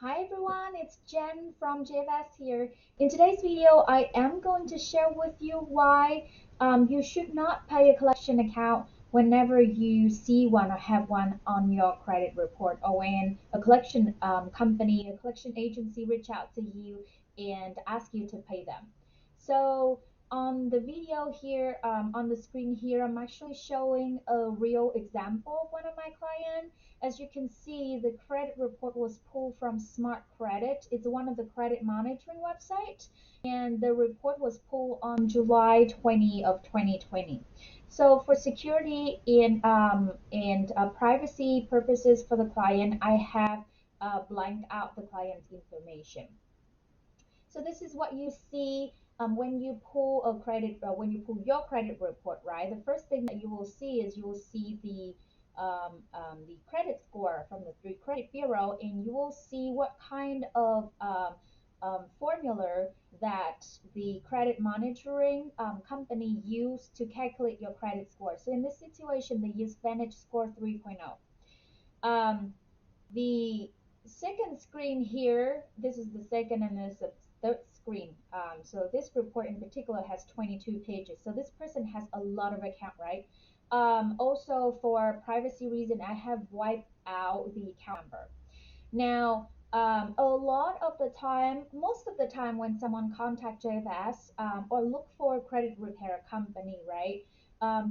Hi everyone, it's Jen from JFS here. In today's video, I am going to share with you why you should not pay a collection account whenever you see one or have one on your credit report, or when a collection company, a collection agency reach out to you and ask you to pay them. So on the video here, on the screen here, I'm actually showing a real example of one of my clients. As you can see, the credit report was pulled from Smart Credit. It's one of the credit monitoring website, and the report was pulled on July 20 of 2020. So for security and privacy purposes for the client, I have blanked out the client's information. So this is what you see when you pull a credit, when you pull your credit report, right? The first thing that you will see is you will see the credit score from the Three Credit Bureau, and you will see what kind of formula that the credit monitoring company used to calculate your credit score. So in this situation, they use VantageScore 3.0. Um, the second screen here, this is the second and this is the third screen. So this report in particular has 22 pages. So this person has a lot of account, right? Also for privacy reason, I have wiped out the account number. Now, a lot of the time, most of the time when someone contacts JFS or look for a credit repair company, right,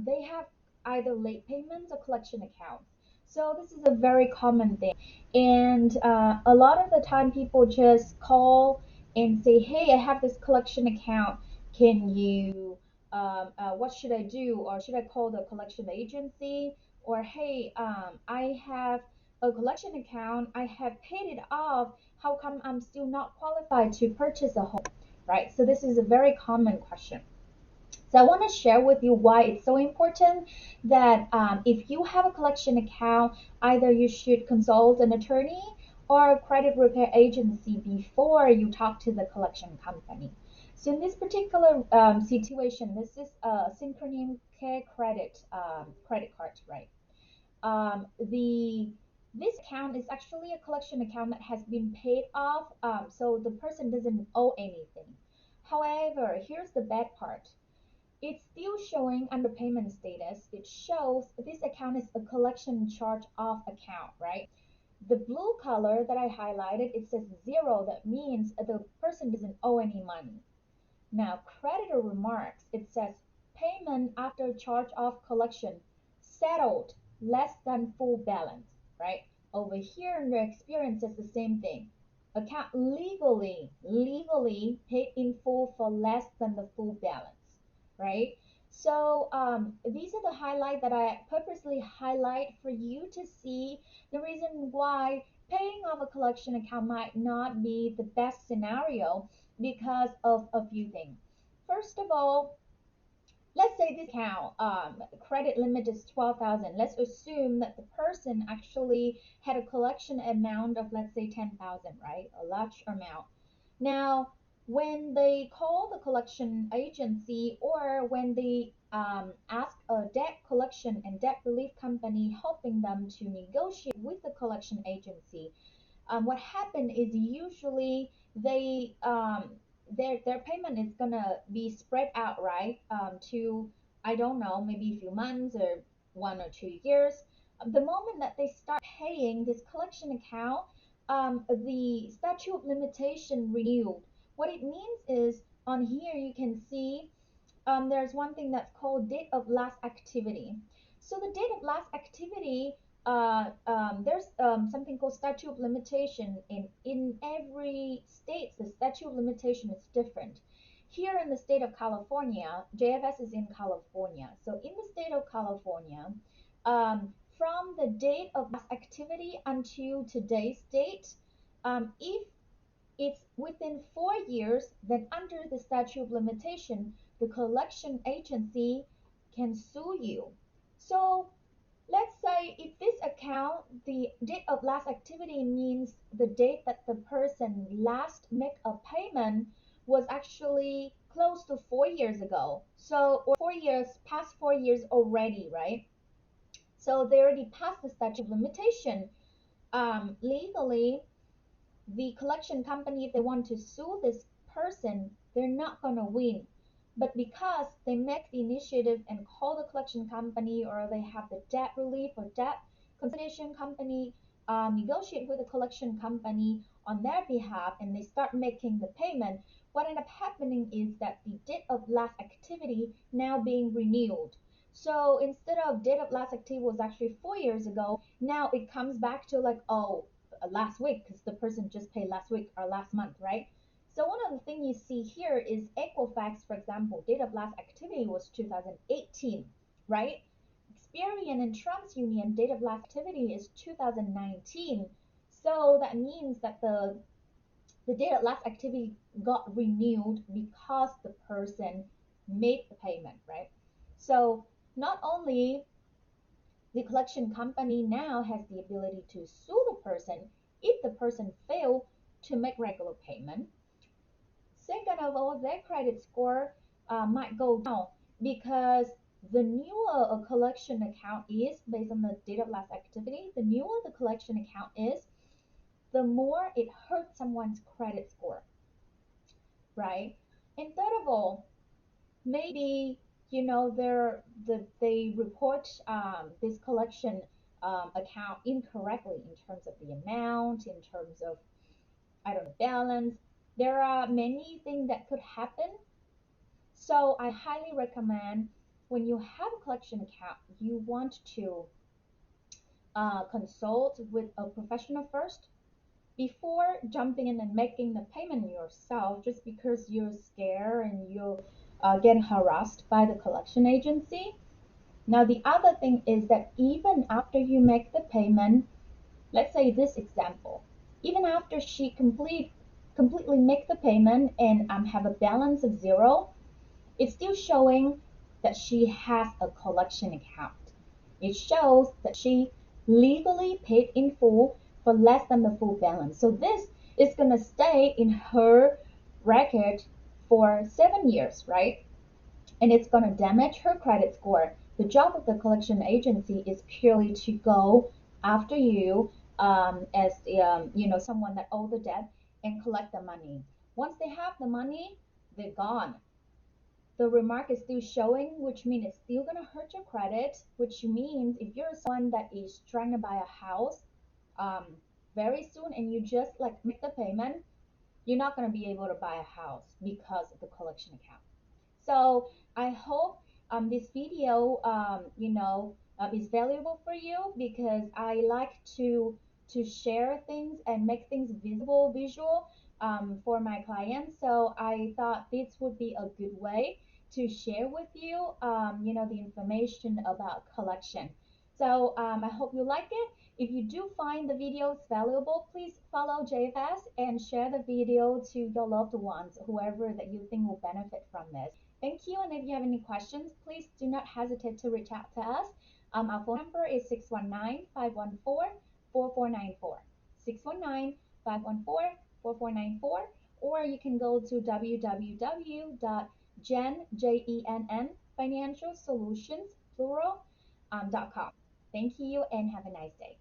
they have either late payments or collection accounts. So this is a very common thing. And a lot of the time people just call and say, hey, I have this collection account. Can you, what should I do? Or should I call the collection agency? Or hey, I have a collection account, I have paid it off. How come I'm still not qualified to purchase a home? Right? So this is a very common question. So I want to share with you why it's so important that if you have a collection account, either you should consult an attorney or a credit repair agency before you talk to the collection company. So in this particular situation, this is a Synchrony Care credit card, right? The This account is actually a collection account that has been paid off, so the person doesn't owe anything. However, here's the bad part. It's still showing under payment status. It shows this account is a collection charge off account, right? The blue color that I highlighted, it says zero. That means the person doesn't owe any money. Now, creditor remarks, it says payment after charge off collection settled less than full balance, right? Over here in the experience, it's the same thing. Account legally paid in full for less than the full balance, right? So these are the highlight that I purposely highlight for you to see the reason why paying off a collection account might not be the best scenario because of a few things. First of all, let's say this account credit limit is 12,000. Let's assume that the person actually had a collection amount of, let's say, 10,000, right? A large amount. Now, when they call the collection agency, or when they ask a debt collection and debt relief company helping them to negotiate with the collection agency, what happened is usually they their payment is gonna be spread out, right? To, I don't know, maybe a few months or 1 or 2 years. The moment that they start paying this collection account, the statute of limitation renewed. What it means is, on here you can see there's one thing that's called date of last activity. So the date of last activity, there's something called statute of limitation. In every state, the statute of limitation is different. Here in the state of California, JFS is in California. So in the state of California, from the date of last activity until today's date, if it's within 4 years, then under the statute of limitation, the collection agency can sue you. So let's say if this account, the date of last activity means the date that the person last make a payment was actually close to 4 years ago. So, or 4 years, past 4 years already, right? So they already passed the statute of limitation. Legally, the collection company, if they want to sue this person, they're not going to win. But because they make the initiative and call the collection company, or they have the debt relief or debt conciliation company negotiate with the collection company on their behalf, and they start making the payment, what ended up happening is that the date of last activity now being renewed. So instead of date of last activity was actually 4 years ago, now it comes back to like, oh, last week, because the person just paid last week or last month, right? So one of the things you see here is Equifax, for example, date of last activity was 2018, right? Experian and TransUnion date of last activity is 2019. So that means that the date of last activity got renewed because the person made the payment, right? So not only the collection company now has the ability to sue the person if the person failed to make regular payment. Second of all, their credit score might go down because the newer a collection account is based on the date of last activity, the newer the collection account is, the more it hurts someone's credit score, right? And third of all, maybe they report this collection account incorrectly in terms of the amount, in terms of, I don't know, balance. There are many things that could happen. So I highly recommend, when you have a collection account, you want to consult with a professional first before jumping in and making the payment yourself, just because you're scared and you're getting harassed by the collection agency. Now, the other thing is that even after you make the payment, let's say this example, even after she completely make the payment and have a balance of zero, it's still showing that she has a collection account. It shows that she legally paid in full for less than the full balance. So this is going to stay in her record for 7 years, right? And it's going to damage her credit score. The job of the collection agency is purely to go after you as someone that owes the debt and collect the money. Once they have the money, they're gone. The remark is still showing, which means it's still going to hurt your credit, which means if you're someone that is trying to buy a house um, very soon and you just like make the payment, you're not going to be able to buy a house because of the collection account. So I hope this video, is valuable for you, because I like to share things and make things visual for my clients. So I thought this would be a good way to share with you, the information about collection. So I hope you like it. If you do find the videos valuable, please follow JFS and share the video to your loved ones, whoever that you think will benefit from this. Thank you, and if you have any questions, please do not hesitate to reach out to us. Our phone number is 619-514-4494. 619-514-4494, or you can go to www.jenfinancialsolutions.com. Thank you and have a nice day.